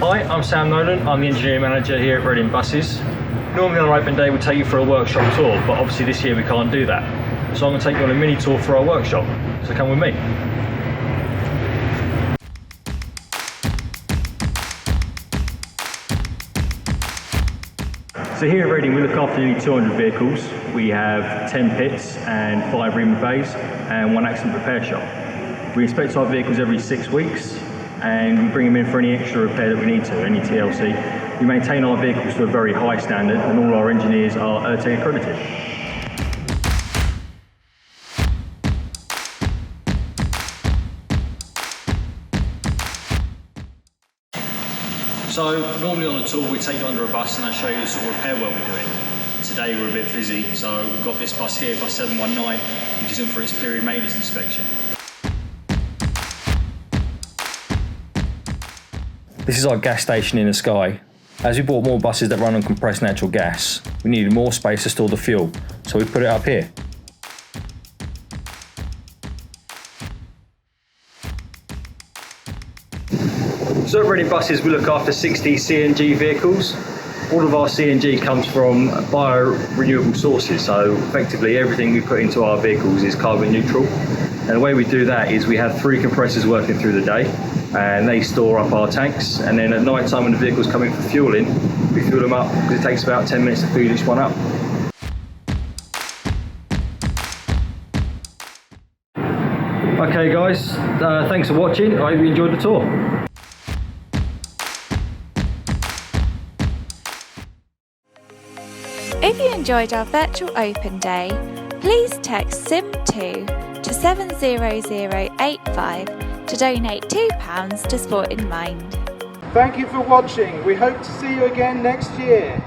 Hi, I'm Sam Nolan. I'm the engineering manager here at Reading Buses. Normally on our open day we take you for a workshop tour, but obviously this year we can't do that. So I'm going to take you on a mini tour for our workshop. So come with me. So here at Reading we look after nearly 200 vehicles. We have 10 pits and 5 ream bays and 1 accident repair shop. We inspect our vehicles every 6 weeks and we bring them in for any extra repair that we need to, any TLC. We maintain our vehicles to a very high standard and all our engineers are ERTEC accredited. So normally on a tour we take you under a bus and I show you the sort of repair work we're doing. Today we're a bit busy, so we've got this bus here, bus 719, which is in for its period maintenance inspection. This is our gas station in the Skye. As we bought more buses that run on compressed natural gas, we needed more space to store the fuel, so we put it up here. So at Reading Buses we look after 60 CNG vehicles. All of our CNG comes from bio-renewable sources, so effectively everything we put into our vehicles is carbon neutral. And the way we do that is we have 3 compressors working through the day and they store up our tanks, and then at night time when the vehicles come in for fueling, we fuel them up because it takes about 10 minutes to fuel each one up. Okay guys, thanks for watching. I hope you enjoyed the tour. If you enjoyed our virtual open day, please text SIM2 to 70085 to donate £2 to Sport in Mind. Thank you for watching. We hope to see you again next year.